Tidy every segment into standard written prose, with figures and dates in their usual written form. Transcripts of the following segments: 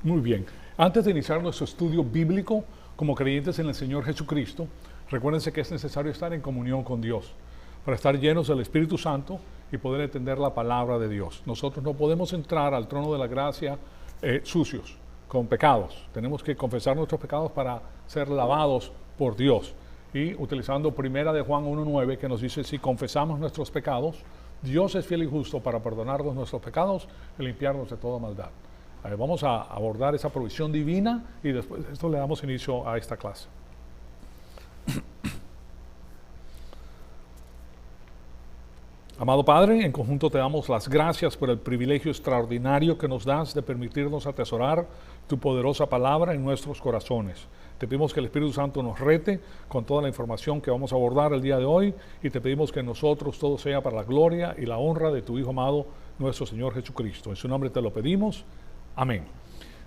Muy bien. Antes de iniciar nuestro estudio bíblico como creyentes en el Señor Jesucristo, recuérdense que es necesario estar en comunión con Dios para estar llenos del Espíritu Santo y poder entender la palabra de Dios. Nosotros no podemos entrar al trono de la gracia sucios, con pecados. Tenemos que confesar nuestros pecados para ser lavados por Dios. Y utilizando primera de Juan 1:9, que nos dice, si confesamos nuestros pecados, Dios es fiel y justo para perdonarnos nuestros pecados y limpiarnos de toda maldad. Vamos a abordar esa provisión divina y después de esto le damos inicio a esta clase. Amado Padre, en conjunto te damos las gracias por el privilegio extraordinario que nos das de permitirnos atesorar tu poderosa palabra en nuestros corazones. Te pedimos que el Espíritu Santo nos rete con toda la información que vamos a abordar el día de hoy y te pedimos que en nosotros todo sea para la gloria y la honra de tu Hijo amado, nuestro Señor Jesucristo. En su nombre te lo pedimos. Amén.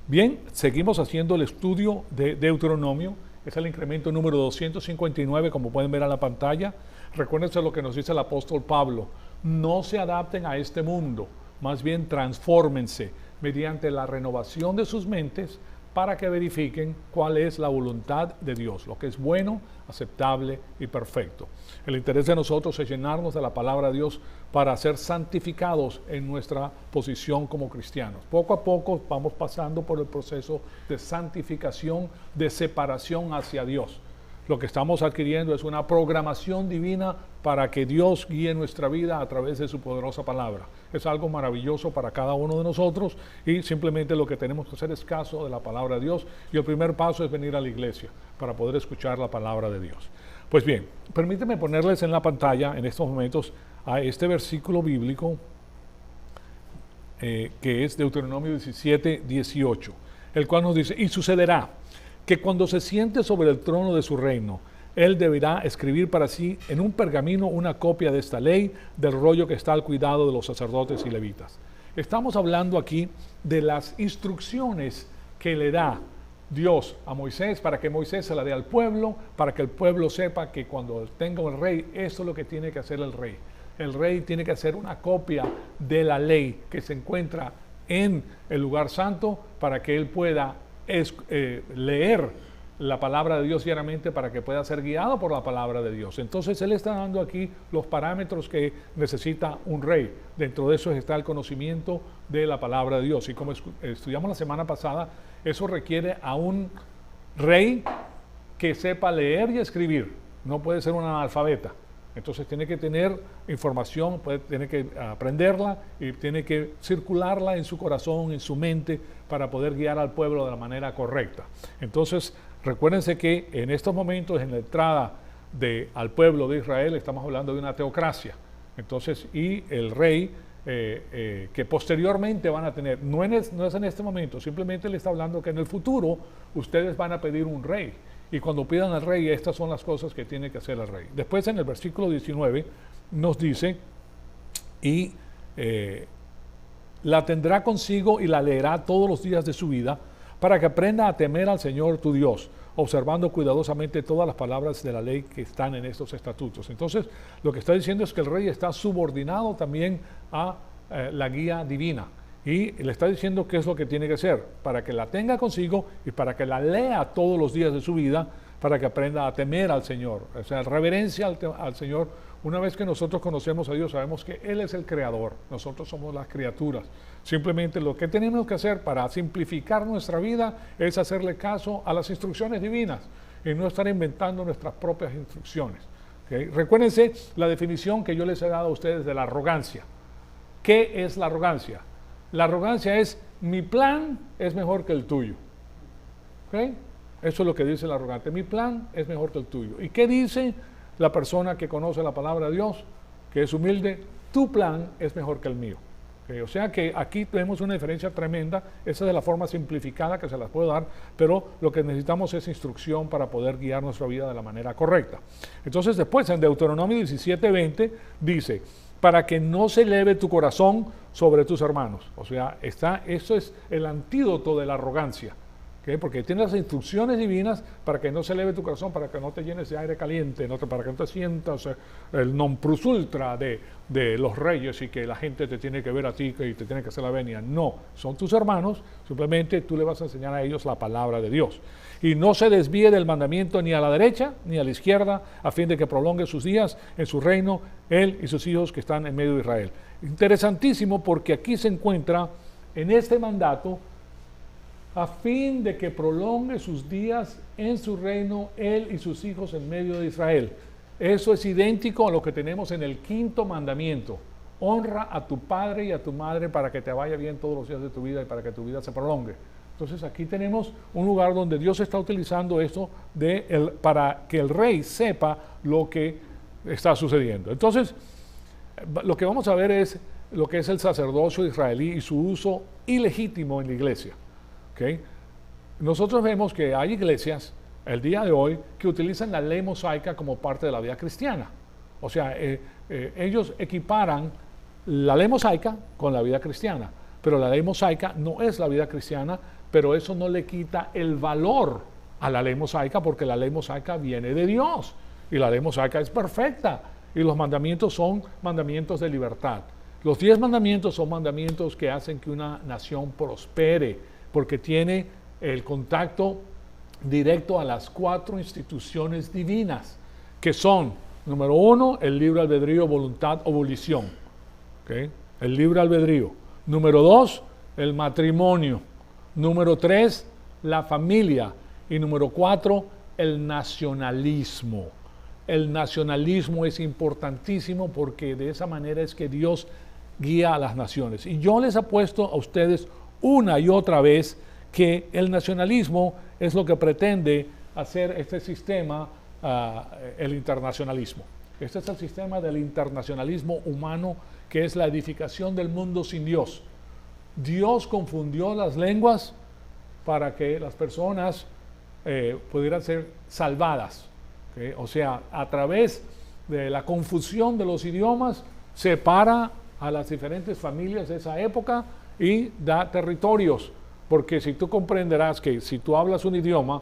Bien, seguimos haciendo el estudio de Deuteronomio. Es el incremento número 259, como pueden ver en la pantalla. Recuérdense lo que nos dice el apóstol Pablo. No se adapten a este mundo, más bien transfórmense mediante la renovación de sus mentes para que verifiquen cuál es la voluntad de Dios, lo que es bueno, aceptable y perfecto. El interés de nosotros es llenarnos de la palabra de Dios para ser santificados en nuestra posición como cristianos. Poco a poco vamos pasando por el proceso de santificación, de separación hacia Dios. Lo que estamos adquiriendo es una programación divina para que Dios guíe nuestra vida a través de su poderosa palabra. Es algo maravilloso para cada uno de nosotros y simplemente lo que tenemos que hacer es caso de la palabra de Dios y el primer paso es venir a la iglesia para poder escuchar la palabra de Dios. Pues bien, permíteme ponerles en la pantalla en estos momentos a este versículo bíblico que es Deuteronomio 17:18, el cual nos dice, y sucederá que cuando se siente sobre el trono de su reino, él deberá escribir para sí en un pergamino una copia de esta ley del rollo que está al cuidado de los sacerdotes y levitas. Estamos hablando aquí de las instrucciones que le da Dios a Moisés para que Moisés se la dé al pueblo, para que el pueblo sepa que cuando tenga un rey, eso es lo que tiene que hacer el rey. El rey tiene que hacer una copia de la ley que se encuentra en el lugar santo para que él pueda leer la palabra de Dios diariamente para que pueda ser guiado por la palabra de Dios. Entonces él está dando aquí los parámetros que necesita un rey. Dentro de eso está el conocimiento de la palabra de Dios. Y como estudiamos la semana pasada, eso requiere a un rey que sepa leer y escribir. No puede ser un analfabeta. Entonces tiene que tener información, tiene que aprenderla y tiene que circularla en su corazón, en su mente, para poder guiar al pueblo de la manera correcta. Entonces, recuérdense que en estos momentos, en la entrada al pueblo de Israel, estamos hablando de una teocracia. Entonces, y el rey que posteriormente van a tener, no es en este momento, simplemente le está hablando que en el futuro ustedes van a pedir un rey. Y cuando pidan al rey, estas son las cosas que tiene que hacer el rey. Después en el versículo 19 nos dice, y la tendrá consigo y la leerá todos los días de su vida, para que aprenda a temer al Señor tu Dios, observando cuidadosamente todas las palabras de la ley que están en estos estatutos. Entonces, lo que está diciendo es que el rey está subordinado también a la guía divina. Y le está diciendo qué es lo que tiene que hacer, para que la tenga consigo y para que la lea todos los días de su vida, para que aprenda a temer al Señor, o sea, reverencia al Señor. Una vez que nosotros conocemos a Dios, sabemos que Él es el creador, nosotros somos las criaturas. Simplemente lo que tenemos que hacer para simplificar nuestra vida es hacerle caso a las instrucciones divinas y no estar inventando nuestras propias instrucciones. ¿Okay? Recuérdense la definición que yo les he dado a ustedes de la arrogancia. ¿Qué es la arrogancia? La arrogancia es, mi plan es mejor que el tuyo. ¿Okay? Eso es lo que dice el arrogante. Mi plan es mejor que el tuyo. ¿Y qué dice la persona que conoce la palabra de Dios, que es humilde? Tu plan es mejor que el mío. ¿Okay? O sea que aquí tenemos una diferencia tremenda. Esa es de la forma simplificada que se las puedo dar, pero lo que necesitamos es instrucción para poder guiar nuestra vida de la manera correcta. Entonces después en Deuteronomio 17:20 dice, para que no se eleve tu corazón sobre tus hermanos. O sea, eso es el antídoto de la arrogancia. ¿ok? Porque tiene las instrucciones divinas para que no se eleve tu corazón, para que no te llenes de aire caliente, para que no te sientas el non plus ultra de los reyes y que la gente te tiene que ver a ti y te tiene que hacer la venia. No, son tus hermanos, simplemente tú le vas a enseñar a ellos la palabra de Dios. Y no se desvíe del mandamiento ni a la derecha ni a la izquierda, a fin de que prolongue sus días en su reino, él y sus hijos que están en medio de Israel. Interesantísimo, porque aquí se encuentra en este mandato, a fin de que prolongue sus días en su reino, él y sus hijos en medio de Israel. Eso es idéntico a lo que tenemos en el quinto mandamiento. Honra a tu padre y a tu madre para que te vaya bien todos los días de tu vida y para que tu vida se prolongue. Entonces aquí tenemos un lugar donde Dios está utilizando esto para que el rey sepa lo que está sucediendo. Entonces, lo que vamos a ver es lo que es el sacerdocio israelí y su uso ilegítimo en la iglesia. ¿Okay? Nosotros vemos que hay iglesias el día de hoy que utilizan la ley mosaica como parte de la vida cristiana. O sea, ellos equiparan la ley mosaica con la vida cristiana, pero la ley mosaica no es la vida cristiana, pero eso no le quita el valor a la ley mosaica, porque la ley mosaica viene de Dios y la ley mosaica es perfecta y los mandamientos son mandamientos de libertad. Los 10 mandamientos son mandamientos que hacen que una nación prospere, porque tiene el contacto directo a las 4 instituciones divinas, que son, número 1, el libre albedrío, voluntad o volición. ¿Okay? El libre albedrío. Número 2, el matrimonio. Número 3, la familia. Y número 4, el nacionalismo. El nacionalismo es importantísimo porque de esa manera es que Dios guía a las naciones. Y yo les apuesto a ustedes una y otra vez que el nacionalismo es lo que pretende hacer este sistema, el internacionalismo. Este es el sistema del internacionalismo humano, que es la edificación del mundo sin Dios. Dios confundió las lenguas para que las personas pudieran ser salvadas. ¿Okay? O sea, a través de la confusión de los idiomas, separa a las diferentes familias de esa época y da territorios. Porque si tú comprenderás que si tú hablas un idioma,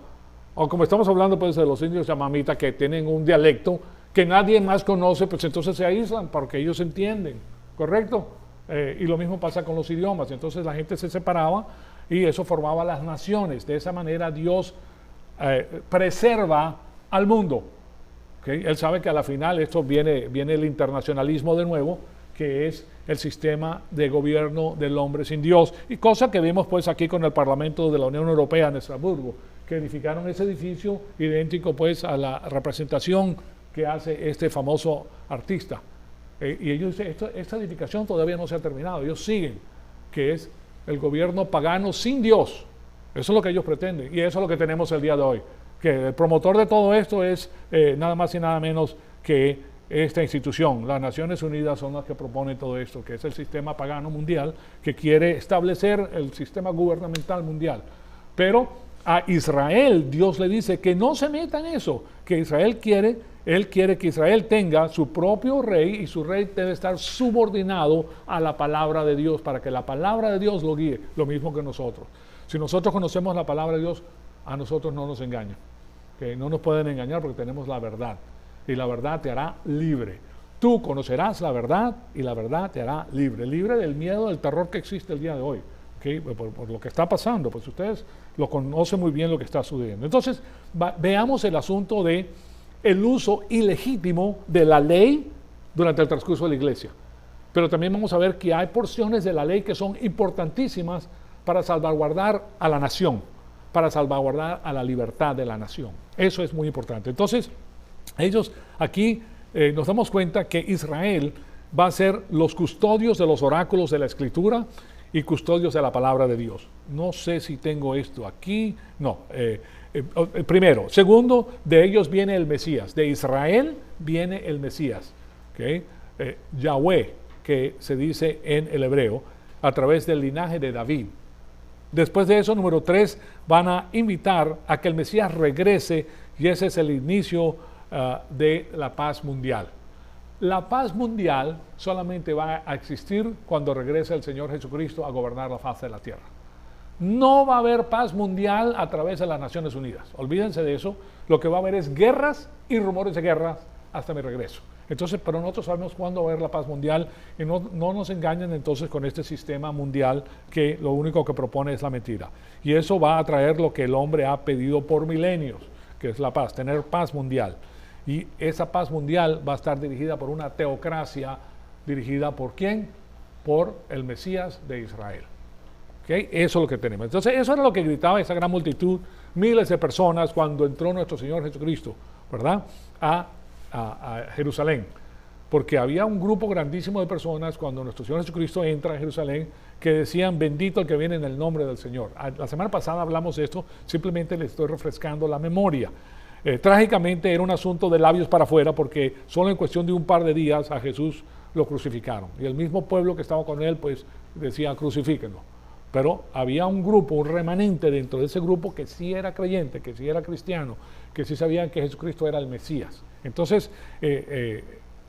o como estamos hablando pues de los indios yamamita, que tienen un dialecto que nadie más conoce, pues entonces se aíslan porque ellos entienden, ¿correcto? Y lo mismo pasa con los idiomas. Entonces la gente se separaba y eso formaba las naciones. De esa manera Dios preserva al mundo. ¿Okay? Él sabe que a la final esto viene el internacionalismo de nuevo, que es el sistema de gobierno del hombre sin Dios. Y cosa que vimos pues aquí con el Parlamento de la Unión Europea en Estrasburgo, que edificaron ese edificio idéntico pues a la representación que hace este famoso artista. Y ellos dicen, esta edificación todavía no se ha terminado, ellos siguen, que es el gobierno pagano sin Dios. Eso es lo que ellos pretenden y eso es lo que tenemos el día de hoy. Que el promotor de todo esto es nada más y nada menos que esta institución. Las Naciones Unidas son las que proponen todo esto, que es el sistema pagano mundial que quiere establecer el sistema gubernamental mundial. Pero a Israel Dios le dice que no se meta en eso, que Él quiere que Israel tenga su propio rey y su rey debe estar subordinado a la palabra de Dios para que la palabra de Dios lo guíe, lo mismo que nosotros. Si nosotros conocemos la palabra de Dios, a nosotros no nos engañan. ¿Okay? No nos pueden engañar porque tenemos la verdad. Y la verdad te hará libre. Tú conocerás la verdad y la verdad te hará libre. Libre del miedo, del terror que existe el día de hoy. ¿Okay? Por lo que está pasando. Pues ustedes lo conocen muy bien lo que está sucediendo. Entonces, veamos el asunto de el uso ilegítimo de la ley durante el transcurso de la iglesia. Pero también vamos a ver que hay porciones de la ley que son importantísimas para salvaguardar a la nación, para salvaguardar a la libertad de la nación. Eso es muy importante. Entonces, ellos aquí nos damos cuenta que Israel va a ser los custodios de los oráculos de la Escritura y custodios de la palabra de Dios. No sé si tengo esto aquí. No. Primero. Segundo, de ellos viene el Mesías. De Israel viene el Mesías. ¿Okay? Yahweh, que se dice en el hebreo, a través del linaje de David. Después de eso, número 3, van a invitar a que el Mesías regrese y ese es el inicio de la paz mundial. La paz mundial solamente va a existir cuando regrese el Señor Jesucristo a gobernar la faz de la tierra. No va a haber paz mundial a través de las Naciones Unidas. Olvídense de eso. Lo que va a haber es guerras y rumores de guerras hasta mi regreso. Entonces, pero nosotros sabemos cuándo va a haber la paz mundial y no nos engañen entonces con este sistema mundial que lo único que propone es la mentira. Y eso va a traer lo que el hombre ha pedido por milenios, que es la paz, tener paz mundial. Y esa paz mundial va a estar dirigida por una teocracia, dirigida por ¿quién? Por el Mesías de Israel. ¿Okay? Eso es lo que tenemos. Entonces, eso era lo que gritaba esa gran multitud, miles de personas, cuando entró nuestro Señor Jesucristo, ¿verdad? A Jerusalén, porque había un grupo grandísimo de personas cuando nuestro Señor Jesucristo entra a Jerusalén que decían: bendito el que viene en el nombre del Señor. La semana pasada hablamos de esto, simplemente les estoy refrescando la memoria. Trágicamente era un asunto de labios para afuera, porque solo en cuestión de un par de días a Jesús lo crucificaron, y el mismo pueblo que estaba con él pues decía: crucifíquenlo. Pero había un grupo, un remanente dentro de ese grupo que sí era creyente, que sí era cristiano, que sí sabían que Jesucristo era el Mesías. Entonces,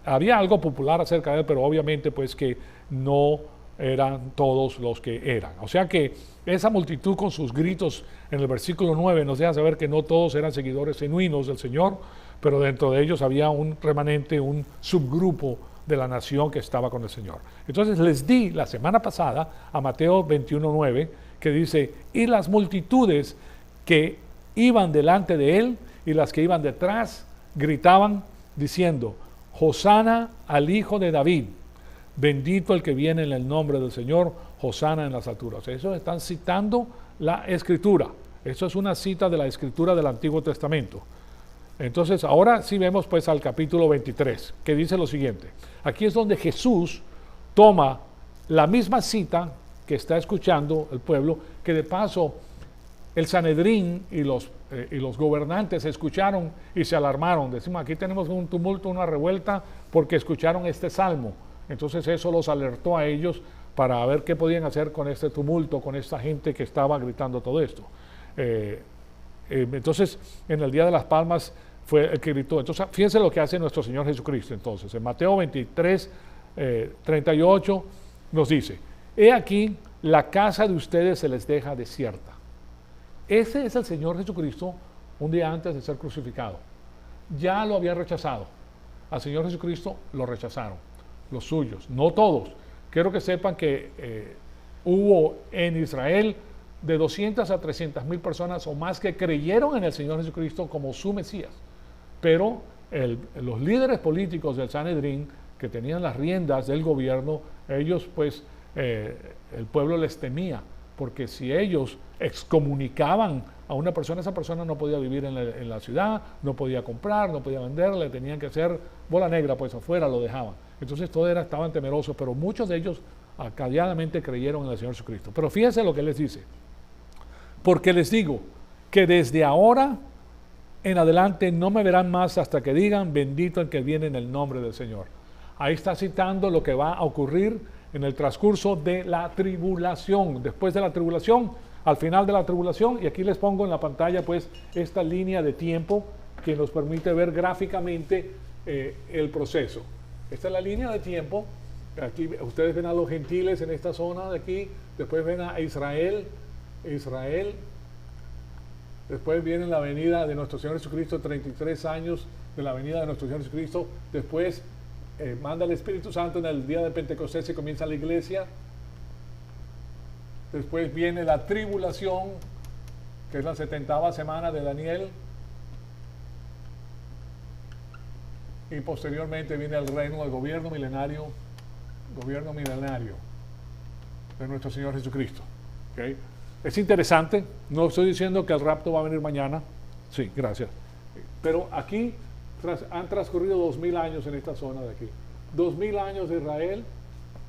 había algo popular acerca de él, pero obviamente pues que no eran todos los que eran. O sea que esa multitud con sus gritos en el versículo 9 nos deja saber que no todos eran seguidores genuinos del Señor, pero dentro de ellos había un remanente, un subgrupo de la nación que estaba con el Señor. Entonces les di la semana pasada a Mateo 21:9, que dice: y las multitudes que iban delante de él y las que iban detrás gritaban diciendo: Hosana al Hijo de David, bendito el que viene en el nombre del Señor, Hosana en las alturas. Eso están citando la Escritura. Eso es una cita de la Escritura del Antiguo Testamento. Entonces, ahora sí vemos pues al capítulo 23, que dice lo siguiente. Aquí es donde Jesús toma la misma cita que está escuchando el pueblo, que de paso el Sanedrín y los gobernantes escucharon y se alarmaron. Decimos, aquí tenemos un tumulto, una revuelta, porque escucharon este salmo. Entonces eso los alertó a ellos para ver qué podían hacer con este tumulto, con esta gente que estaba gritando todo esto. Entonces, en el Día de las Palmas fue el que gritó. Entonces, fíjense lo que hace nuestro Señor Jesucristo. Entonces, en Mateo 23, 38, nos dice: he aquí, la casa de ustedes se les deja desierta. Ese es el Señor Jesucristo un día antes de ser crucificado. Ya lo habían rechazado. Al Señor Jesucristo lo rechazaron, los suyos, no todos. Quiero que sepan que hubo en Israel de 200 a 300 mil personas o más que creyeron en el Señor Jesucristo como su Mesías. Pero los líderes políticos del Sanedrín, que tenían las riendas del gobierno, ellos pues, el pueblo les temía, porque si ellos excomunicaban a una persona, esa persona no podía vivir en la ciudad, no podía comprar, no podía vender, le tenían que hacer bola negra, pues afuera lo dejaban. Entonces todos estaban temerosos, pero muchos de ellos calladamente creyeron en el Señor Jesucristo. Pero fíjense lo que les dice: porque les digo que desde ahora en adelante no me verán más hasta que digan: bendito el que viene en el nombre del Señor. Ahí está citando lo que va a ocurrir en el transcurso de la tribulación, después de la tribulación, al final de la tribulación. Y aquí les pongo en la pantalla pues esta línea de tiempo que nos permite ver gráficamente el proceso. Esta es la línea de tiempo. Aquí ustedes ven a los gentiles en esta zona de aquí, después ven a Israel, después viene la venida de nuestro Señor Jesucristo, 33 años de la venida de nuestro Señor Jesucristo, después manda el Espíritu Santo en el día de Pentecostés, se comienza la iglesia, después viene la tribulación, que es la 70ª semana de Daniel, y posteriormente viene el reino, el gobierno milenario de nuestro Señor Jesucristo. ¿Okay? Es interesante, no estoy diciendo que el rapto va a venir mañana, sí, gracias, pero aquí han transcurrido 2000 años en esta zona de aquí, 2000 años de Israel,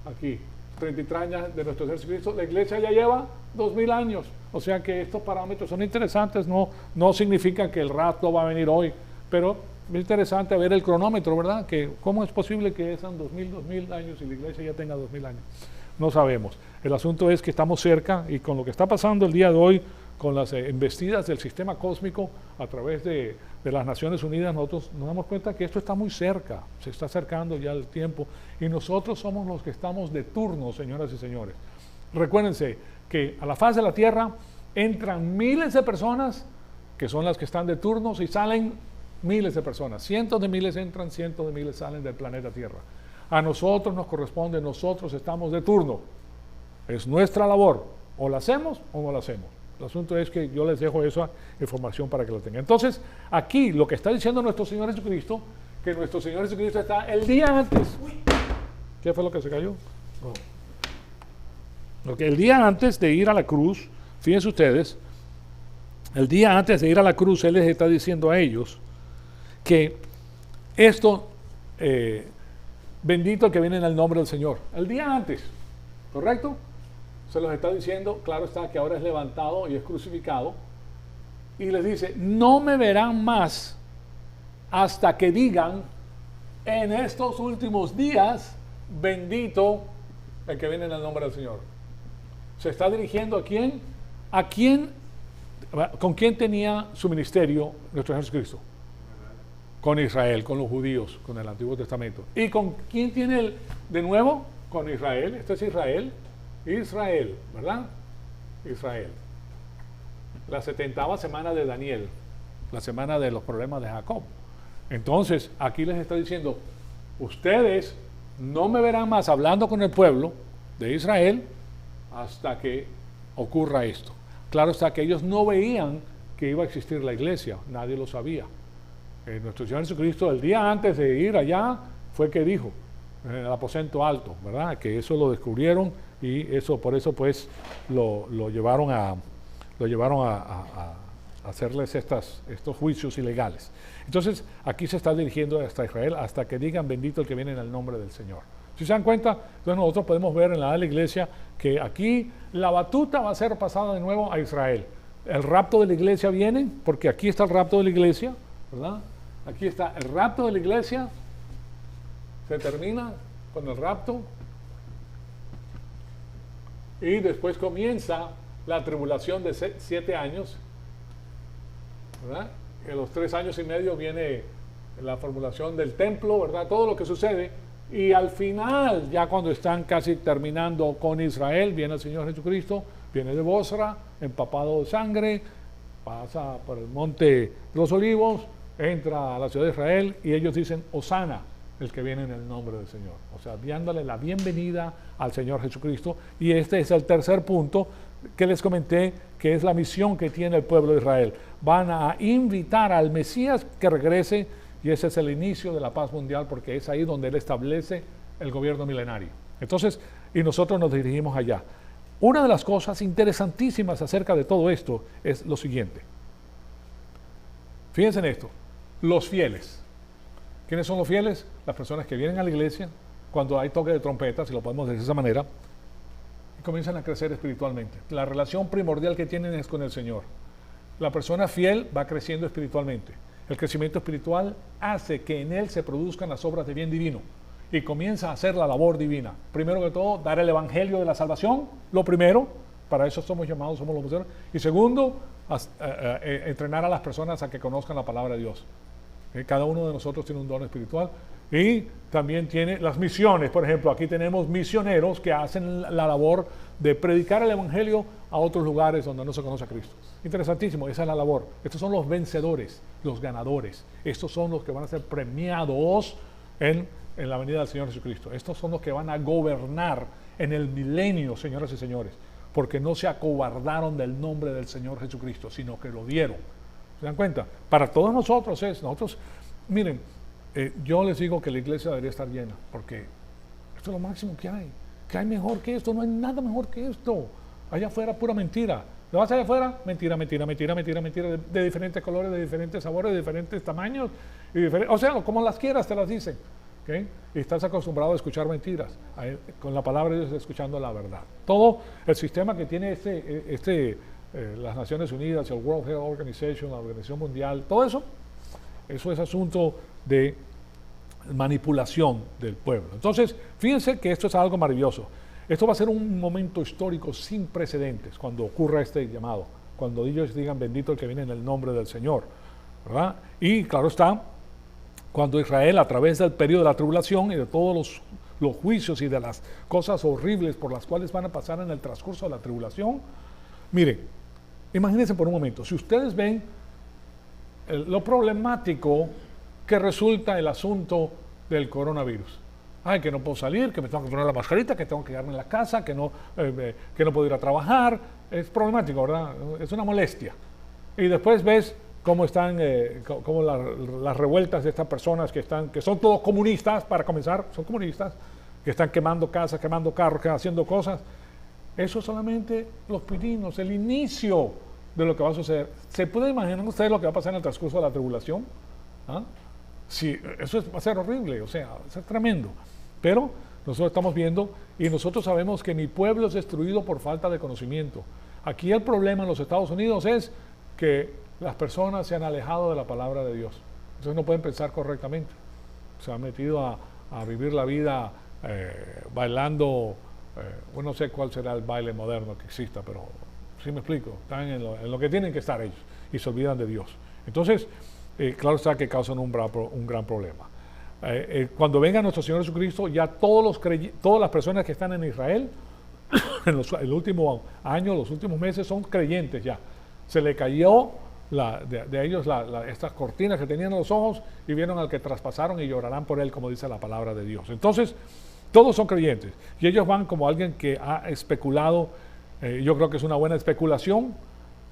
aquí, 33 años de nuestro Señor Jesucristo, la iglesia ya lleva 2000 años, o sea que estos parámetros son interesantes, no significa que el rapto va a venir hoy, pero es interesante ver el cronómetro, ¿verdad? Que cómo es posible que sean 2000 años y la iglesia ya tenga 2000 años. No sabemos. El asunto es que estamos cerca, y con lo que está pasando el día de hoy, con las embestidas del sistema cósmico a través de las Naciones Unidas, nosotros nos damos cuenta que esto está muy cerca, se está acercando ya el tiempo, y nosotros somos los que estamos de turno, señoras y señores. Recuérdense que a la faz de la tierra entran miles de personas, que son las que están de turnos, y salen miles de personas. Cientos de miles entran, cientos de miles salen del planeta Tierra. A nosotros nos corresponde, nosotros estamos de turno. Es nuestra labor. O la hacemos o no la hacemos. El asunto es que yo les dejo esa información para que lo tengan. Entonces, aquí lo que está diciendo nuestro Señor Jesucristo, que nuestro Señor Jesucristo está el día antes. ¿Qué fue lo que se cayó? No. El día antes de ir a la cruz, fíjense ustedes, el día antes de ir a la cruz, Él les está diciendo a ellos que esto, bendito el que viene en el nombre del Señor. El día antes, ¿correcto? Se los está diciendo, claro está, que ahora es levantado y es crucificado. Y les dice, no me verán más hasta que digan, en estos últimos días, bendito el que viene en el nombre del Señor. Se está dirigiendo a quién, con quién tenía su ministerio nuestro Jesucristo. Con Israel, con los judíos, con el Antiguo Testamento. ¿Y con quién tiene de nuevo? Con Israel. Este es Israel. Israel, ¿verdad? Israel. La 70ª semana de Daniel, la semana de los problemas de Jacob. Entonces, aquí les está diciendo, ustedes no me verán más hablando con el pueblo de Israel hasta que ocurra esto. Claro está que ellos no veían que iba a existir la iglesia, nadie lo sabía. Nuestro Señor Jesucristo, el día antes de ir allá, fue que dijo, en el aposento alto, ¿verdad? Que eso lo descubrieron y eso, por eso pues lo llevaron a hacerles estos juicios ilegales. Entonces, aquí se está dirigiendo hasta Israel, hasta que digan bendito el que viene en el nombre del Señor. Si se dan cuenta, entonces nosotros podemos ver en la edad de la iglesia que aquí la batuta va a ser pasada de nuevo a Israel. El rapto de la iglesia viene, porque aquí está el rapto de la iglesia, ¿verdad? Aquí está el rapto de la iglesia, se termina con el rapto, y después comienza la tribulación de 7 años, ¿verdad? En los 3 años y medio viene la formulación del templo, ¿verdad? Todo lo que sucede. Y al final, ya cuando están casi terminando con Israel, viene el Señor Jesucristo, viene de Bosra, empapado de sangre, pasa por el monte de los Olivos, entra a la ciudad de Israel y ellos dicen, Hosana, el que viene en el nombre del Señor. O sea, dándole la bienvenida al Señor Jesucristo. Y este es el tercer punto que les comenté, que es la misión que tiene el pueblo de Israel. Van a invitar al Mesías que regrese, y ese es el inicio de la paz mundial, porque es ahí donde Él establece el gobierno milenario. Entonces, y nosotros nos dirigimos allá. Una de las cosas interesantísimas acerca de todo esto es lo siguiente. Fíjense en esto, los fieles. ¿Quiénes son los fieles? Las personas que vienen a la iglesia cuando hay toque de trompeta, si lo podemos decir de esa manera, y comienzan a crecer espiritualmente. La relación primordial que tienen es con el Señor. La persona fiel va creciendo espiritualmente. El crecimiento espiritual hace que en él se produzcan las obras de bien divino y comienza a hacer la labor divina. Primero que todo, dar el evangelio de la salvación, lo primero, para eso somos llamados, somos los misioneros. Y segundo, entrenar a las personas a que conozcan la palabra de Dios. Cada uno de nosotros tiene un don espiritual y también tiene las misiones. Por ejemplo, aquí tenemos misioneros que hacen la labor de predicar el evangelio a otros lugares donde no se conoce a Cristo. Interesantísimo, esa es la labor. Estos son los vencedores, los ganadores. Estos son los que van a ser premiados en la venida del Señor Jesucristo. Estos son los que van a gobernar en el milenio, señoras y señores, porque no se acobardaron del nombre del Señor Jesucristo, sino que lo dieron. ¿Se dan cuenta? Para todos nosotros miren, yo les digo que la iglesia debería estar llena, porque esto es lo máximo que hay. ¿Qué hay mejor que esto? No hay nada mejor que esto. Allá afuera pura mentira. ¿Te vas allá afuera? Mentira, de diferentes colores, de diferentes sabores, de diferentes tamaños, o sea, como las quieras te las dicen. ¿Okay? Y estás acostumbrado a escuchar mentiras. Con la palabra de Dios escuchando la verdad. Todo el sistema que tiene las Naciones Unidas, el World Health Organization, la Organización Mundial, todo eso es asunto de manipulación del pueblo. Entonces, fíjense que esto es algo maravilloso. Esto va a ser un momento histórico sin precedentes cuando ocurra este llamado, cuando ellos digan bendito el que viene en el nombre del Señor, ¿verdad? Y claro está, cuando Israel, a través del periodo de la tribulación y de todos los los juicios y de las cosas horribles por las cuales van a pasar en el transcurso de la tribulación. Miren, imagínense por un momento, si ustedes ven lo problemático que resulta el asunto del coronavirus. Ay, que no puedo salir, que me tengo que poner la mascarita, que tengo que quedarme en la casa, que no puedo ir a trabajar. Es problemático, ¿verdad? Es una molestia. Y después ves cómo están cómo las revueltas de estas personas que son todos comunistas, para comenzar, son comunistas, que están quemando casas, quemando carros, haciendo cosas. Eso solamente los pininos, el inicio de lo que va a suceder. ¿Se puede imaginar ustedes lo que va a pasar en el transcurso de la tribulación? ¿Ah? Sí, eso va a ser horrible, o sea, va a ser tremendo. Pero nosotros estamos viendo y nosotros sabemos que mi pueblo es destruido por falta de conocimiento. Aquí el problema en los Estados Unidos es que las personas se han alejado de la palabra de Dios. Entonces no pueden pensar correctamente. Se han metido a vivir la vida bailando, bueno, no sé cuál será el baile moderno que exista, pero sí me explico, están en lo que tienen que estar ellos y se olvidan de Dios. Entonces, claro está que causan un gran problema. Cuando venga nuestro Señor Jesucristo, ya todas las personas que están en Israel, en el último año, los últimos meses, son creyentes ya. Se le cayó de ellos estas cortinas que tenían en los ojos y vieron al que traspasaron y llorarán por él, como dice la palabra de Dios. Entonces, todos son creyentes y ellos van como alguien que ha especulado, yo creo que es una buena especulación,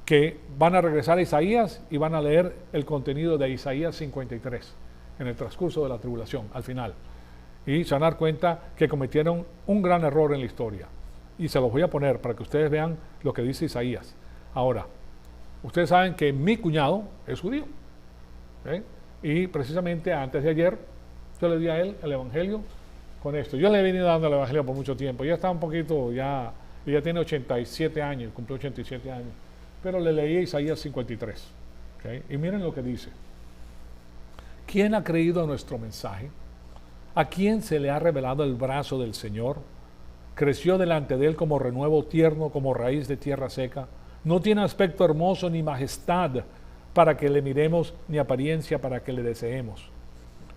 que van a regresar a Isaías y van a leer el contenido de Isaías 53 en el transcurso de la tribulación, al final. Y se van a dar cuenta que cometieron un gran error en la historia. Y se los voy a poner para que ustedes vean lo que dice Isaías. Ahora, ustedes saben que mi cuñado es judío. Y precisamente antes de ayer, yo le di a él el Evangelio con esto. Yo le he venido dando el Evangelio por mucho tiempo. Ya está un poquito, ya tiene 87 años, cumplió 87 años. Pero le leí Isaías 53. Y miren lo que dice. ¿Quién ha creído a nuestro mensaje? ¿A quién se le ha revelado el brazo del Señor? Creció delante de él como renuevo tierno, como raíz de tierra seca. No tiene aspecto hermoso ni majestad para que le miremos, ni apariencia para que le deseemos.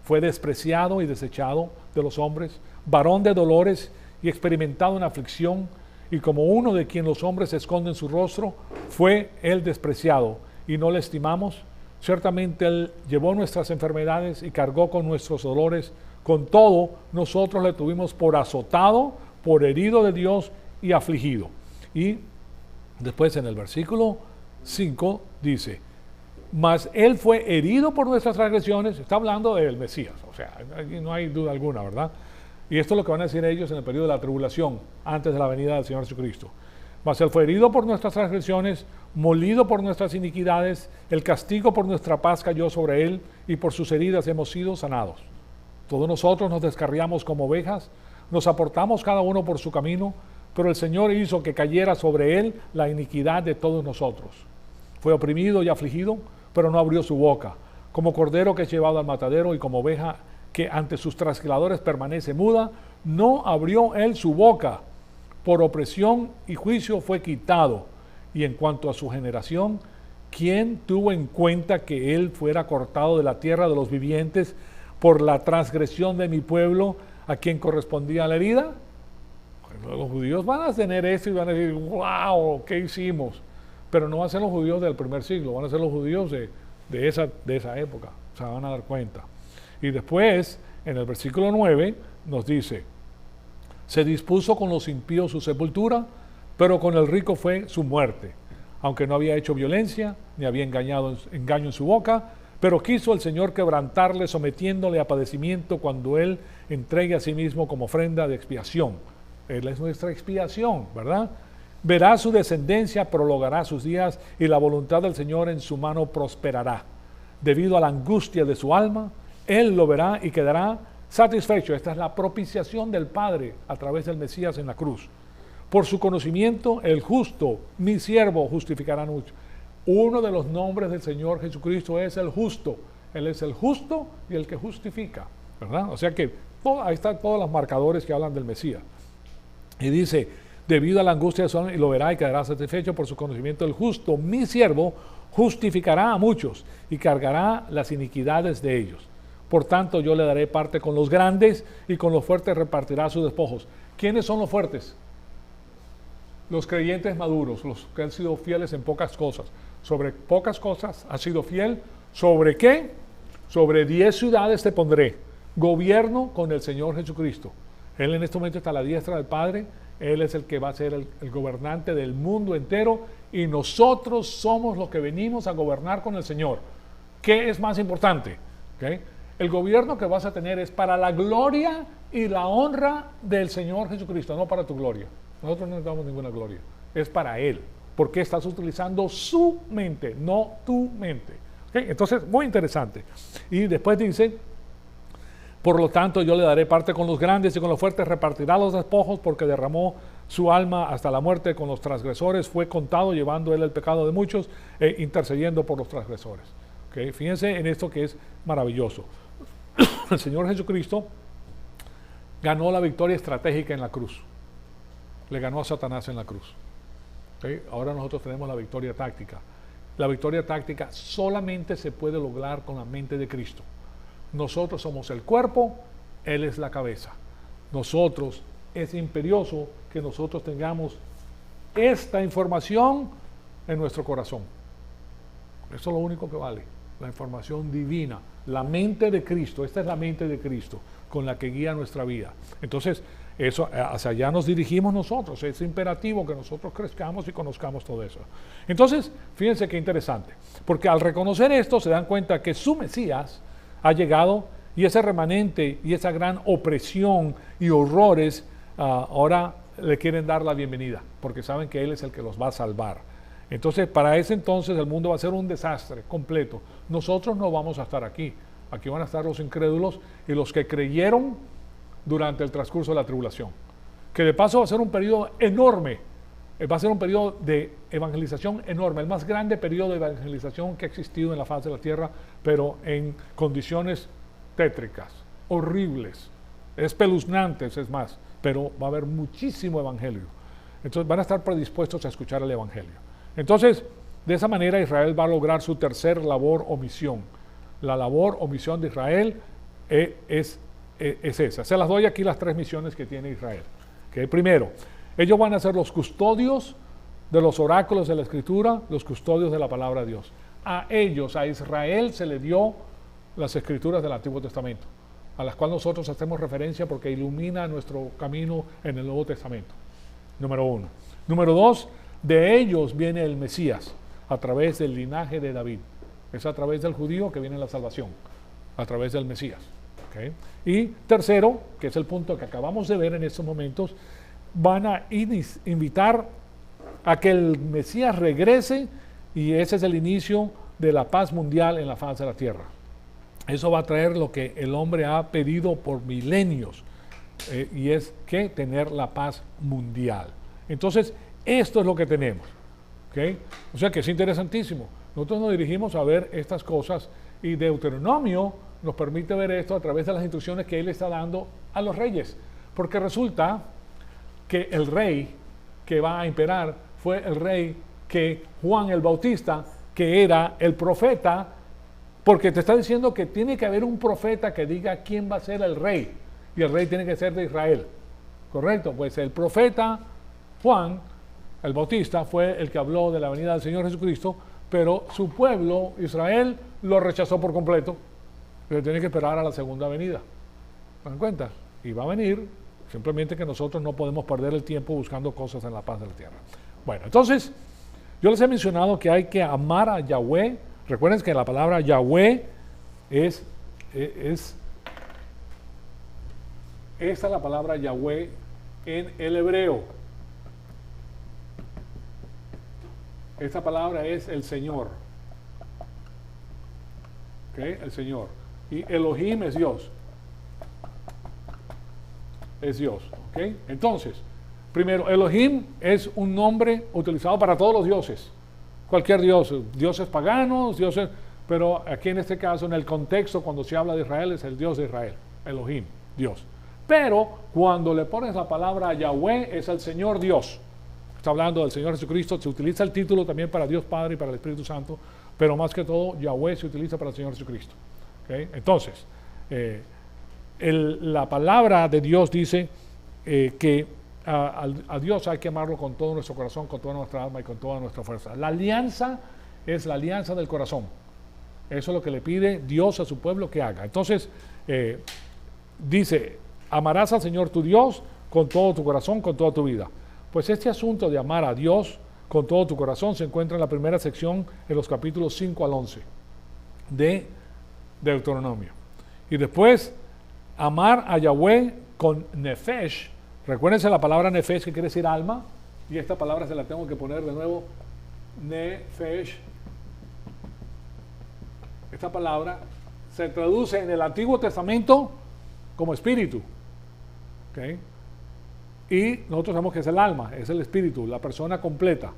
Fue despreciado y desechado de los hombres, varón de dolores y experimentado en aflicción, y como uno de quien los hombres esconden su rostro, fue él despreciado y no le estimamos. Ciertamente él llevó nuestras enfermedades y cargó con nuestros dolores. Con todo, nosotros le tuvimos por azotado, por herido de Dios y afligido. Y después en el versículo 5 dice, mas él fue herido por nuestras transgresiones. Está hablando del Mesías, o sea, aquí no hay duda alguna, ¿verdad? Y esto es lo que van a decir ellos en el periodo de la tribulación, antes de la venida del Señor Jesucristo. Mas él fue herido por nuestras transgresiones, molido por nuestras iniquidades, el castigo por nuestra paz cayó sobre él, y por sus heridas hemos sido sanados. Todos nosotros nos descarriamos como ovejas, nos apartamos cada uno por su camino, pero el Señor hizo que cayera sobre él la iniquidad de todos nosotros. Fue oprimido y afligido, pero no abrió su boca. Como cordero que es llevado al matadero y como oveja que ante sus trasquiladores permanece muda, no abrió él su boca. Por opresión y juicio fue quitado. Y en cuanto a su generación, ¿quién tuvo en cuenta que él fuera cortado de la tierra de los vivientes por la transgresión de mi pueblo, a quien correspondía la herida? Pues los judíos van a tener esto y van a decir, wow, ¿qué hicimos? Pero no van a ser los judíos del primer siglo, van a ser los judíos de esa época. Se van a dar cuenta. Y después, en el versículo 9, nos dice, se dispuso con los impíos su sepultura, pero con el rico fue su muerte, aunque no había hecho violencia, ni había engaño en su boca, pero quiso el Señor quebrantarle, sometiéndole a padecimiento cuando él entregue a sí mismo como ofrenda de expiación. Él es nuestra expiación, ¿verdad? Verá su descendencia, prolongará sus días, y la voluntad del Señor en su mano prosperará. Debido a la angustia de su alma, él lo verá y quedará satisfecho. Esta es la propiciación del Padre a través del Mesías en la cruz. Por su conocimiento, el justo, mi siervo, justificará mucho. Uno de los nombres del Señor Jesucristo es el justo. Él es el justo y el que justifica, ¿verdad? O sea que ahí están todos los marcadores que hablan del Mesías. Y dice, debido a la angustia de su alma, y lo verá y quedará satisfecho. Por su conocimiento, el justo, mi siervo, justificará a muchos y cargará las iniquidades de ellos. Por tanto, yo le daré parte con los grandes y con los fuertes repartirá sus despojos. ¿Quiénes son los fuertes? Los creyentes maduros, los que han sido fieles en pocas cosas. Sobre pocas cosas has sido fiel. ¿Sobre qué? Sobre 10 ciudades te pondré. Gobierno con el Señor Jesucristo. Él en este momento está a la diestra del Padre. Él es el que va a ser el gobernante del mundo entero. Y nosotros somos los que venimos a gobernar con el Señor. ¿Qué es más importante? ¿Okay? El gobierno que vas a tener es para la gloria y la honra del Señor Jesucristo, no para tu gloria. Nosotros no damos ninguna gloria. Es para Él. Porque estás utilizando su mente, no tu mente. ¿Okay? Entonces, muy interesante. Y después dice, por lo tanto, yo le daré parte con los grandes y con los fuertes repartirá los despojos porque derramó su alma hasta la muerte con los transgresores. Fue contado llevando él el pecado de muchos e intercediendo por los transgresores. ¿Okay? Fíjense en esto que es maravilloso. El Señor Jesucristo ganó la victoria estratégica en la cruz. Le ganó a Satanás en la cruz. ¿Okay? Ahora nosotros tenemos la victoria táctica. La victoria táctica solamente se puede lograr con la mente de Cristo. Nosotros somos el cuerpo, Él es la cabeza. Nosotros, es imperioso que nosotros tengamos esta información en nuestro corazón. Eso es lo único que vale. La información divina, la mente de Cristo. Esta es la mente de Cristo con la que guía nuestra vida. Entonces, eso, hacia allá nos dirigimos nosotros. Es imperativo que nosotros crezcamos y conozcamos todo eso. Entonces, fíjense qué interesante. Porque al reconocer esto, se dan cuenta que su Mesías ha llegado y ese remanente y esa gran opresión y horrores ahora le quieren dar la bienvenida. Porque saben que Él es el que los va a salvar. Entonces, para ese entonces el mundo va a ser un desastre completo. Nosotros no vamos a estar aquí. Aquí van a estar los incrédulos y los que creyeron durante el transcurso de la tribulación. Que de paso va a ser un periodo enorme. Va a ser un periodo de evangelización enorme. El más grande periodo de evangelización que ha existido en la faz de la tierra, pero en condiciones tétricas, horribles, espeluznantes, es más. Pero va a haber muchísimo evangelio. Entonces van a estar predispuestos a escuchar el evangelio. Entonces, de esa manera Israel va a lograr su tercer labor o misión. La labor o misión de Israel es esa. Se las doy aquí las 3 misiones que tiene Israel. ¿Okay? Primero, ellos van a ser los custodios de los oráculos de la Escritura, los custodios de la palabra de Dios. A ellos, a Israel, se le dio las Escrituras del Antiguo Testamento, a las cuales nosotros hacemos referencia porque ilumina nuestro camino en el Nuevo Testamento. Número 1. Número 2, de ellos viene el Mesías, a través del linaje de David. Es a través del judío que viene la salvación, a través del Mesías. ¿Okay? Y tercero, que es el punto que acabamos de ver en estos momentos, van a invitar a que el Mesías regrese y ese es el inicio de la paz mundial en la faz de la tierra. Eso va a traer lo que el hombre ha pedido por milenios y es que tener la paz mundial. Entonces, esto es lo que tenemos. ¿Okay? O sea que es interesantísimo. Nosotros nos dirigimos a ver estas cosas y Deuteronomio nos permite ver esto a través de las instrucciones que él está dando a los reyes. Porque resulta que el rey que va a imperar fue el rey que Juan el Bautista, que era el profeta, porque te está diciendo que tiene que haber un profeta que diga quién va a ser el rey. Y el rey tiene que ser de Israel. ¿Correcto? Pues el profeta Juan el Bautista fue el que habló de la venida del Señor Jesucristo, pero su pueblo, Israel, lo rechazó por completo. Pero tiene que esperar a la segunda venida. ¿Se dan cuenta? Y va a venir, simplemente que nosotros no podemos perder el tiempo buscando cosas en la paz de la tierra. Bueno, entonces, yo les he mencionado que hay que amar a Yahweh. Recuerden que la palabra Yahweh esta es la palabra Yahweh en el hebreo. Esta palabra es el Señor. ¿Okay? El Señor. Y Elohim es Dios. Es Dios. ¿Okay? Entonces, primero, Elohim es un nombre utilizado para todos los dioses. Cualquier dios, dioses paganos, dioses, pero aquí en este caso, en el contexto, cuando se habla de Israel, es el Dios de Israel. Elohim, Dios. Pero cuando le pones la palabra Yahweh, es el Señor Dios. Está hablando del Señor Jesucristo. Se utiliza el título también para Dios Padre y para el Espíritu Santo, pero más que todo Yahweh se utiliza para el Señor Jesucristo. ¿Okay? Entonces, La palabra de Dios dice que a Dios hay que amarlo con todo nuestro corazón, con toda nuestra alma y con toda nuestra fuerza. La alianza es la alianza del corazón. Eso es lo que le pide Dios a su pueblo que haga. Entonces, dice, amarás al Señor tu Dios con todo tu corazón, con toda tu vida. Pues este asunto de amar a Dios con todo tu corazón se encuentra en la primera sección, en los capítulos 5 al 11 de Deuteronomio. Y después, amar a Yahweh con nefesh. Recuérdense la palabra nefesh, que quiere decir alma, y esta palabra se la tengo que poner de nuevo, nefesh. Esta palabra se traduce en el Antiguo Testamento como espíritu. ¿Okay? Y nosotros sabemos que es el alma, es el espíritu, la persona completa.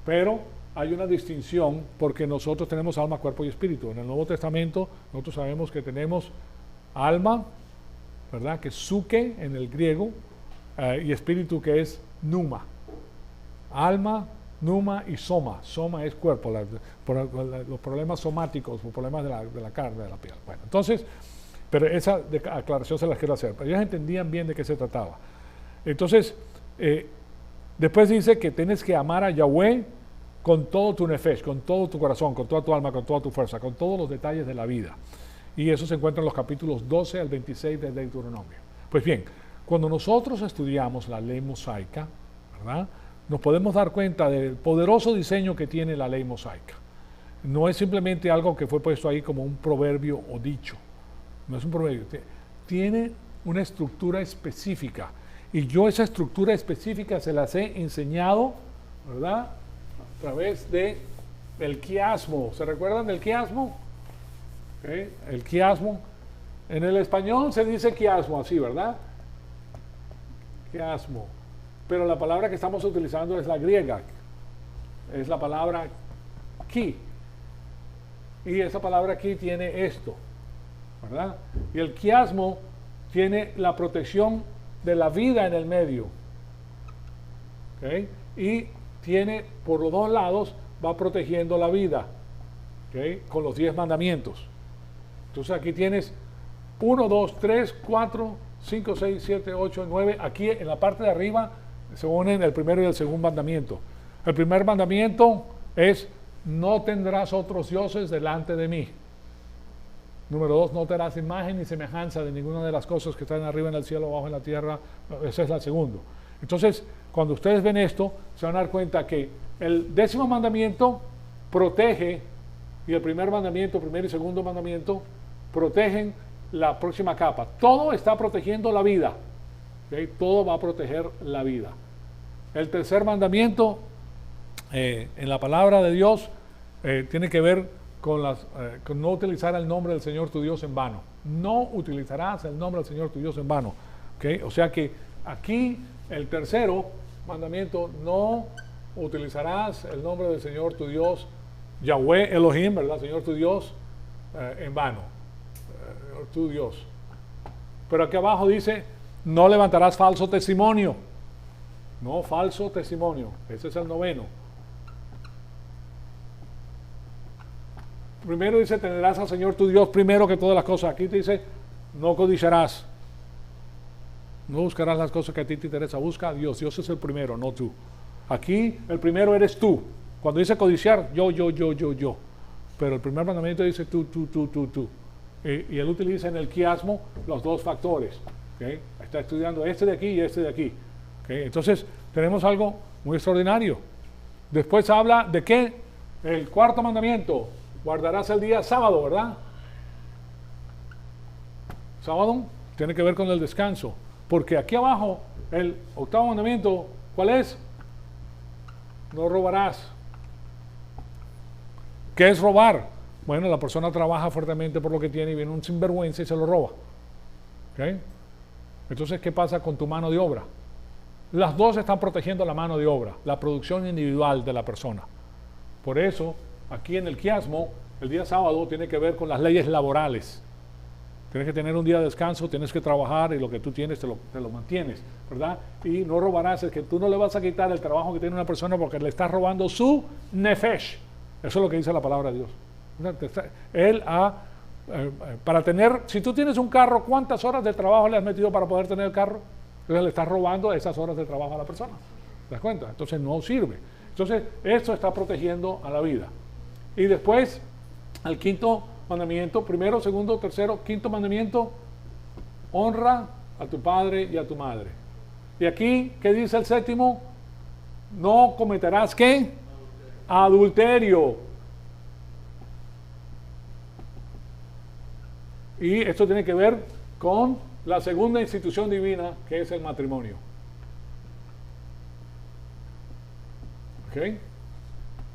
Pero hay una distinción porque nosotros tenemos alma, cuerpo y espíritu. En el Nuevo Testamento nosotros sabemos que tenemos alma, ¿verdad? Que es psuke en el griego, y espíritu que es pneuma. Alma, pneuma y soma. Soma es cuerpo, los problemas somáticos, los problemas de la carne, de la piel. Bueno, entonces, pero esa aclaración se las quiero hacer. Pero ellos entendían bien de qué se trataba. Entonces, después dice que tienes que amar a Yahweh con todo tu nefesh, con todo tu corazón, con toda tu alma, con toda tu fuerza, con todos los detalles de la vida. Y eso se encuentra en los capítulos 12 al 26 de Deuteronomio. Pues bien, cuando nosotros estudiamos la ley mosaica, ¿verdad?, nos podemos dar cuenta del poderoso diseño que tiene la ley mosaica. No es simplemente algo que fue puesto ahí como un proverbio o dicho. No es un proverbio. Tiene una estructura específica. Y yo esa estructura específica se las he enseñado, ¿verdad?, a través del quiasmo. ¿Se recuerdan del quiasmo? ¿Okay? El quiasmo. En el español se dice quiasmo así, ¿verdad? Quiasmo. Pero la palabra que estamos utilizando es la griega. Es la palabra ki. Y esa palabra ki tiene esto, ¿verdad? Y el quiasmo tiene la protección de la vida en el medio. ¿Okay? Y tiene por los dos lados, va protegiendo la vida. ¿Okay? Con los 10 mandamientos. Entonces aquí tienes 1, 2, 3, 4, 5, 6, 7, 8, 9. Aquí en la parte de arriba se unen el primero y el segundo mandamiento. El primer mandamiento es: no tendrás otros dioses delante de mí. Número 2, no te harás imagen ni semejanza de ninguna de las cosas que están arriba en el cielo, abajo en la tierra. Ese es el segundo. Entonces, cuando ustedes ven esto, se van a dar cuenta que el 10º mandamiento protege, y el primer mandamiento, primero y segundo mandamiento, protegen la próxima capa. Todo está protegiendo la vida. ¿Okay? Todo va a proteger la vida. El tercer mandamiento, en la palabra de Dios, tiene que ver con no utilizar el nombre del Señor tu Dios en vano. No utilizarás el nombre del Señor tu Dios en vano. ¿Okay? O sea que aquí el tercero mandamiento: no utilizarás el nombre del Señor tu Dios, Yahweh Elohim, ¿verdad? Señor tu Dios, en vano. Tu Dios. Pero aquí abajo dice: no levantarás falso testimonio. No falso testimonio. Ese es el 9º. Primero dice: tendrás al Señor tu Dios primero que todas las cosas. Aquí te dice: no codiciarás. No buscarás las cosas que a ti te interesa. Busca a Dios. Dios es el primero, no tú. Aquí el primero eres tú. Cuando dice codiciar, yo. Pero el primer mandamiento dice tú. Y él utiliza en el quiasmo los dos factores. ¿Okay? Está estudiando este de aquí y este de aquí. ¿Okay? Entonces tenemos algo muy extraordinario. Después habla de qué. El 4º mandamiento: guardarás el día sábado, ¿verdad? Sábado tiene que ver con el descanso. Porque aquí abajo, el 8º mandamiento, ¿cuál es? No robarás. ¿Qué es robar? Bueno, la persona trabaja fuertemente por lo que tiene y viene un sinvergüenza y se lo roba. ¿Okay? Entonces, ¿qué pasa con tu mano de obra? Las dos están protegiendo la mano de obra, la producción individual de la persona. Por eso, aquí en el quiasmo, el día sábado tiene que ver con las leyes laborales. Tienes que tener un día de descanso, tienes que trabajar y lo que tú tienes te lo mantienes, ¿verdad? Y no robarás, es que tú no le vas a quitar el trabajo que tiene una persona porque le estás robando su nefesh. Eso es lo que dice la palabra de Dios. Él ha Para tener, si tú tienes un carro, ¿cuántas horas de trabajo le has metido para poder tener el carro? Entonces le estás robando esas horas de trabajo a la persona. ¿Te das cuenta? Entonces no sirve. Entonces esto está protegiendo a la vida. Y después, al quinto mandamiento, primero, segundo, tercero, quinto mandamiento, honra a tu padre y a tu madre. Y aquí, ¿qué dice el séptimo? No cometerás, ¿qué? Adulterio. Y esto tiene que ver con la segunda institución divina, que es el matrimonio. ¿Ok?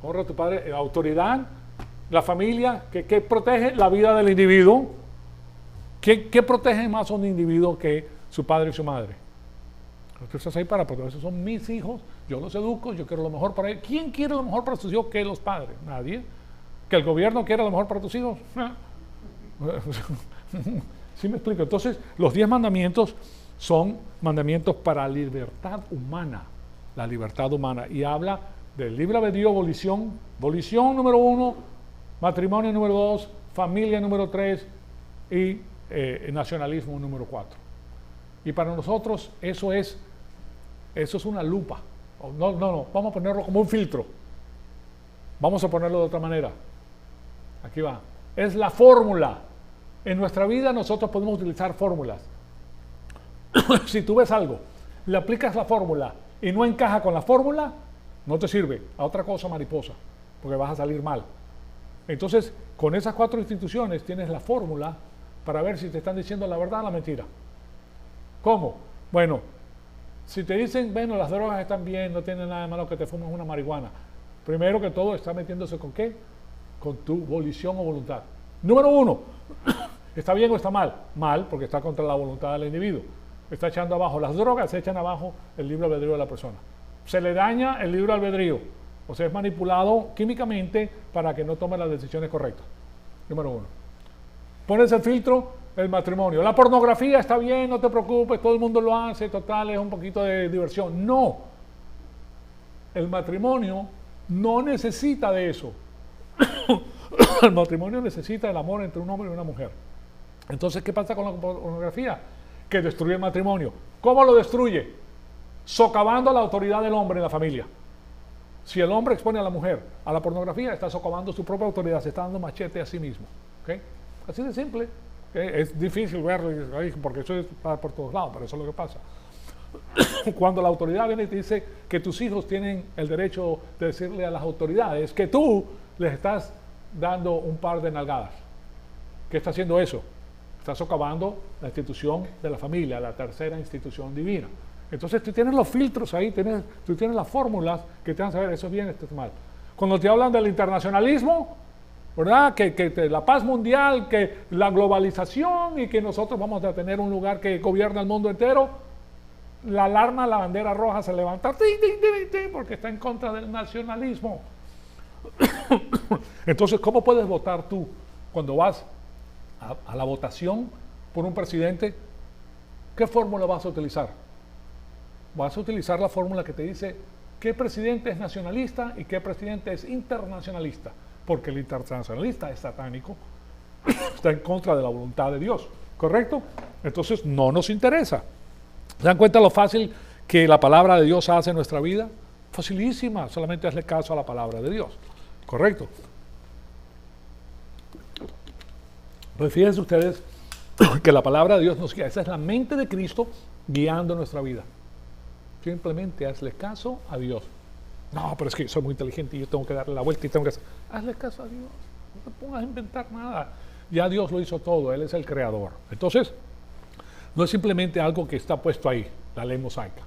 Honra a tu padre, la autoridad, la familia, que protege la vida del individuo. ¿Qué protege más a un individuo que su padre y su madre? Tú estás ahí para proteger, esos son mis hijos, yo los educo, yo quiero lo mejor para ellos. ¿Quién quiere lo mejor para sus hijos que los padres? Nadie. ¿Que el gobierno quiera lo mejor para tus hijos? ¿Sí me explico? Entonces, los 10 mandamientos son mandamientos para la libertad humana, la libertad humana. Y habla del libre albedrío, volición número 1, matrimonio número 2, familia número 3 y nacionalismo número 4. Y para nosotros eso es una lupa. No, vamos a ponerlo como un filtro. Vamos a ponerlo de otra manera. Aquí va. Es la fórmula. En nuestra vida nosotros podemos utilizar fórmulas. Si tú ves algo, le aplicas la fórmula y no encaja con la fórmula, no te sirve. A otra cosa mariposa, porque vas a salir mal. Entonces, con esas 4 instituciones tienes la fórmula para ver si te están diciendo la verdad o la mentira. ¿Cómo? Bueno, si te dicen, bueno, las drogas están bien, no tiene nada de malo que te fumes una marihuana. Primero que todo está metiéndose con ¿qué? Con tu volición o voluntad. Número 1, ¿está bien o está mal? Mal, porque está contra la voluntad del individuo. Está echando abajo las drogas, se echan abajo el libre albedrío de la persona. Se le daña el libre albedrío, o sea, es manipulado químicamente para que no tome las decisiones correctas. Número 1. Pones el filtro, el matrimonio. La pornografía está bien, no te preocupes, todo el mundo lo hace, total, es un poquito de diversión. No. El matrimonio no necesita de eso. El matrimonio necesita el amor entre un hombre y una mujer. Entonces, ¿qué pasa con la pornografía? Que destruye el matrimonio. ¿Cómo lo destruye? Socavando la autoridad del hombre en la familia. Si el hombre expone a la mujer a la pornografía, está socavando su propia autoridad, se está dando machete a sí mismo. ¿Okay? Así de simple. Es difícil verlo porque eso está por todos lados, pero eso es lo que pasa. Cuando la autoridad viene y te dice que tus hijos tienen el derecho de decirle a las autoridades que tú les estás dando un par de nalgadas. ¿Qué está haciendo eso? Está socavando la institución de la familia, la tercera institución divina. Entonces tú tienes los filtros ahí, tú tienes las fórmulas que te van a saber eso es bien, esto es mal. Cuando te hablan del internacionalismo, ¿verdad? Que la paz mundial, que la globalización y que nosotros vamos a tener un lugar que gobierna el mundo entero, la alarma, la bandera roja se levanta, porque está en contra del nacionalismo. Entonces, ¿cómo puedes votar tú cuando vas a la votación por un presidente? ¿Qué fórmula vas a utilizar? Vas a utilizar la fórmula que te dice qué presidente es nacionalista y qué presidente es internacionalista, porque el internacionalista es satánico, está en contra de la voluntad de Dios, ¿correcto? Entonces no nos interesa. ¿Se dan cuenta lo fácil que la palabra de Dios hace en nuestra vida? Facilísima, solamente hazle caso a la palabra de Dios, ¿correcto? Pues fíjense ustedes que la palabra de Dios nos guía, esa es la mente de Cristo guiando nuestra vida. Simplemente hazle caso a Dios. No, pero es que soy muy inteligente y yo tengo que darle la vuelta y tengo que hacer. Hazle caso a Dios. No te pongas a inventar nada. Ya Dios lo hizo todo. Él es el creador. Entonces, no es simplemente algo que está puesto ahí, la ley mosaica.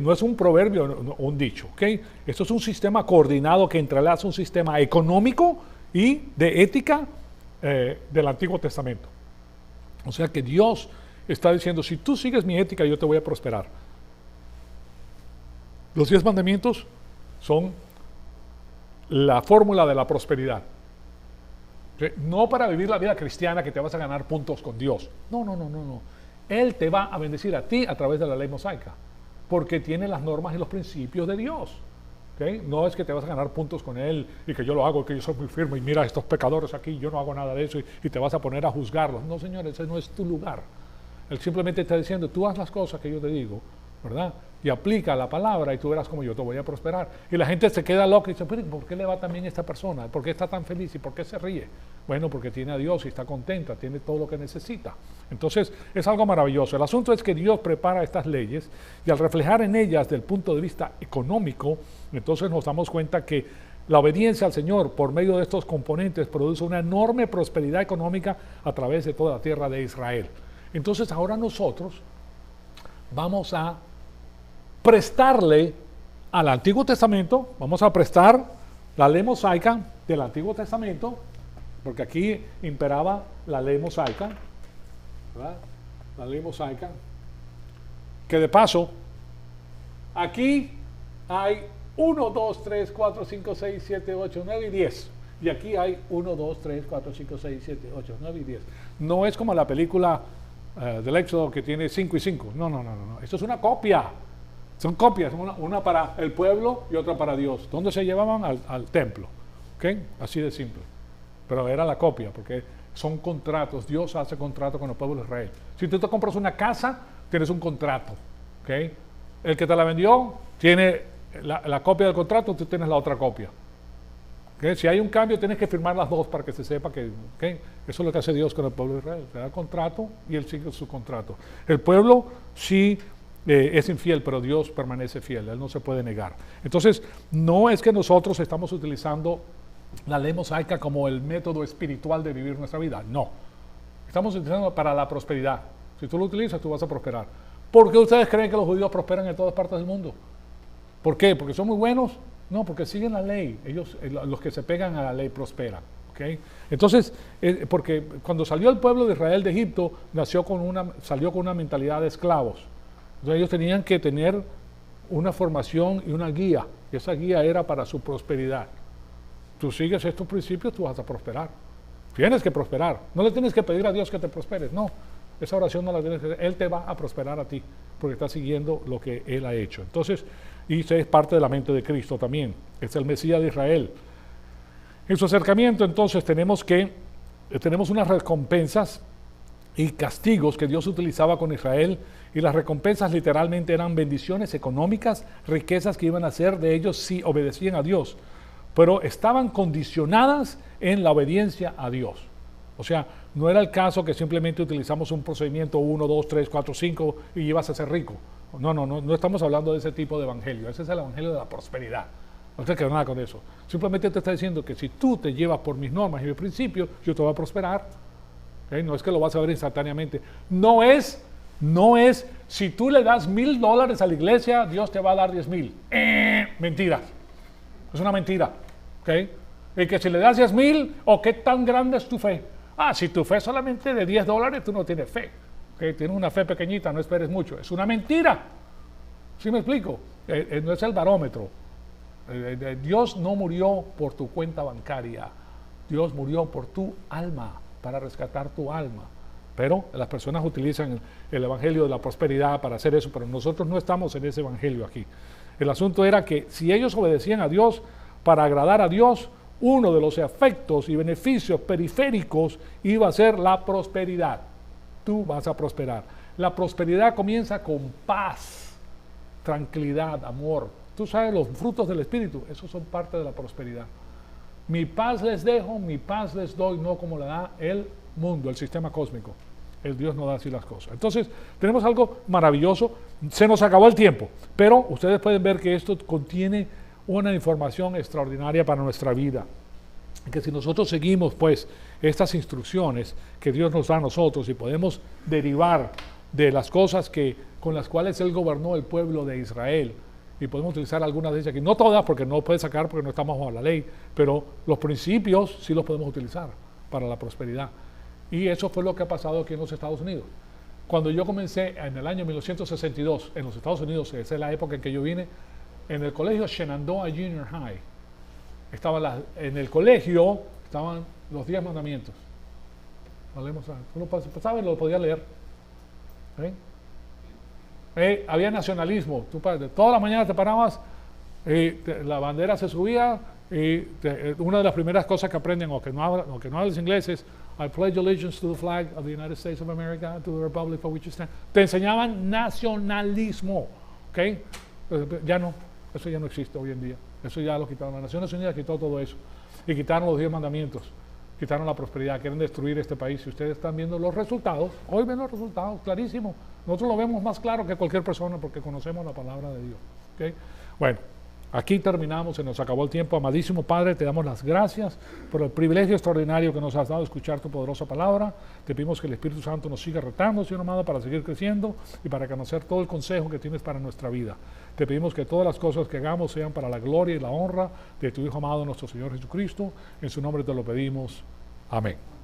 No es un proverbio o un dicho. ¿Okay? Esto es un sistema coordinado que entrelaza un sistema económico y de ética del Antiguo Testamento. O sea que Dios está diciendo, si tú sigues mi ética, yo te voy a prosperar. Los 10 mandamientos son la fórmula de la prosperidad. No para vivir la vida cristiana que te vas a ganar puntos con Dios. No. Él te va a bendecir a ti a través de la ley mosaica, porque tiene las normas y los principios de Dios. ¿Okay? No es que te vas a ganar puntos con él y que yo lo hago, que yo soy muy firme y mira estos pecadores aquí, yo no hago nada de eso y te vas a poner a juzgarlos. No, Señor, ese no es tu lugar. Él simplemente está diciendo, tú haz las cosas que yo te digo, ¿verdad? Y aplica la palabra y tú verás cómo yo te voy a prosperar. Y la gente se queda loca y dice, pero ¿por qué le va tan bien a esta persona? ¿Por qué está tan feliz y por qué se ríe? Bueno, porque tiene a Dios y está contenta, tiene todo lo que necesita. Entonces, es algo maravilloso. El asunto es que Dios prepara estas leyes y al reflejar en ellas desde el punto de vista económico, entonces nos damos cuenta que la obediencia al Señor por medio de estos componentes produce una enorme prosperidad económica a través de toda la tierra de Israel. Entonces, ahora nosotros vamos a prestarle al Antiguo Testamento, vamos a prestar la ley mosaica del Antiguo Testamento, porque aquí imperaba la ley mosaica, ¿verdad? La ley mosaica, que de paso, aquí hay 1, 2, 3, 4, 5, 6, 7, 8, 9 y 10. Y aquí hay 1, 2, 3, 4, 5, 6, 7, 8, 9 y 10. No es como la película del Éxodo que tiene 5 y 5. No. Esto es una copia. Son copias, una para el pueblo y otra para Dios. ¿Dónde se llevaban? Al templo. ¿Okay? Así de simple. Pero era la copia, porque son contratos. Dios hace contrato con el pueblo de Israel. Si tú te compras una casa, tienes un contrato. ¿Okay? El que te la vendió tiene la copia del contrato, tú tienes la otra copia. ¿Okay? Si hay un cambio, tienes que firmar las dos para que se sepa que... ¿okay? Eso es lo que hace Dios con el pueblo de Israel. Le da el contrato y él sigue su contrato. El pueblo sí... es infiel, pero Dios permanece fiel, Él no se puede negar. Entonces, no es que nosotros estamos utilizando la ley mosaica como el método espiritual de vivir nuestra vida, no. Estamos utilizando para la prosperidad. Si tú lo utilizas, tú vas a prosperar. ¿Por qué ustedes creen que los judíos prosperan en todas partes del mundo? ¿Por qué? ¿Porque son muy buenos? No, porque siguen la ley. Ellos, los que se pegan a la ley, prosperan. ¿Okay? Entonces, porque cuando salió el pueblo de Israel de Egipto, salió con una mentalidad de esclavos. Entonces ellos tenían que tener una formación y una guía, y esa guía era para su prosperidad. Tú sigues estos principios, tú vas a prosperar. Tienes que prosperar. No le tienes que pedir a Dios que te prosperes, no. Esa oración no la tienes que hacer. Él te va a prosperar a ti, porque está siguiendo lo que Él ha hecho. Entonces, y es parte de la mente de Cristo también. Es el Mesías de Israel. En su acercamiento, entonces, tenemos unas recompensas y castigos que Dios utilizaba con Israel, y las recompensas literalmente eran bendiciones económicas, riquezas que iban a ser de ellos si obedecían a Dios, pero estaban condicionadas en la obediencia a Dios. O sea, no era el caso que simplemente utilizamos un procedimiento 1, 2, 3, 4, 5 y ibas a ser rico. No estamos hablando de ese tipo de evangelio. Ese es el evangelio de la prosperidad. No te queda nada con eso. Simplemente te está diciendo que si tú te llevas por mis normas y mis principios, yo te voy a prosperar. ¿Okay? No es que lo vas a ver instantáneamente. No es, si tú le das $1,000 a la iglesia, Dios te va a dar 10,000. Mentira. Es una mentira. ¿Okay? Y que si le das 10,000, ¿o qué tan grande es tu fe? Si tu fe es solamente de $10, tú no tienes fe. ¿Okay? Tienes una fe pequeñita, no esperes mucho. Es una mentira. ¿Sí me explico? No es el barómetro. Dios no murió por tu cuenta bancaria. Dios murió por tu alma, para rescatar tu alma. Pero las personas utilizan el evangelio de la prosperidad para hacer eso, pero nosotros no estamos en ese evangelio aquí. El asunto era que si ellos obedecían a Dios, para agradar a Dios, uno de los efectos y beneficios periféricos iba a ser la prosperidad. Tú vas a prosperar. La prosperidad comienza con paz, tranquilidad, amor. Tú sabes, los frutos del Espíritu, esos son parte de la prosperidad. Mi paz les dejo, mi paz les doy, no como la da el mundo, el sistema cósmico. El Dios no da así las cosas. Entonces, tenemos algo maravilloso. Se nos acabó el tiempo, pero ustedes pueden ver que esto contiene una información extraordinaria para nuestra vida. Que si nosotros seguimos, pues, estas instrucciones que Dios nos da a nosotros y podemos derivar de las cosas con las cuales Él gobernó el pueblo de Israel, y podemos utilizar algunas de ellas aquí, no todas porque no puede sacar porque no estamos bajo la ley, pero los principios sí los podemos utilizar para la prosperidad. Y eso fue lo que ha pasado aquí en los Estados Unidos. Cuando yo comencé en el año 1962 en los Estados Unidos, esa es la época en que yo vine, en el colegio Shenandoah Junior High, en el colegio estaban los 10 mandamientos. Tú lo sabes, lo podías leer. Había nacionalismo. Tú toda la mañana te parabas La bandera se subía y una de las primeras cosas que aprenden, o que no hablas inglés, es I pledge allegiance to the flag of the United States of America, to the republic for which it stands. Te enseñaban nacionalismo, ¿ok? Ya no, eso ya no existe hoy en día. Eso ya lo quitaron. Las Naciones Unidas quitó todo eso. Y quitaron los 10 mandamientos. Quitaron la prosperidad. Quieren destruir este país. Si ustedes están viendo los resultados, hoy ven los resultados, clarísimo. Nosotros lo vemos más claro que cualquier persona porque conocemos la palabra de Dios. ¿Okay? Bueno, aquí terminamos, se nos acabó el tiempo. Amadísimo Padre, te damos las gracias por el privilegio extraordinario que nos has dado de escuchar tu poderosa palabra. Te pedimos que el Espíritu Santo nos siga retando, Señor amado, para seguir creciendo y para conocer todo el consejo que tienes para nuestra vida. Te pedimos que todas las cosas que hagamos sean para la gloria y la honra de tu Hijo amado, nuestro Señor Jesucristo. En su nombre te lo pedimos. Amén.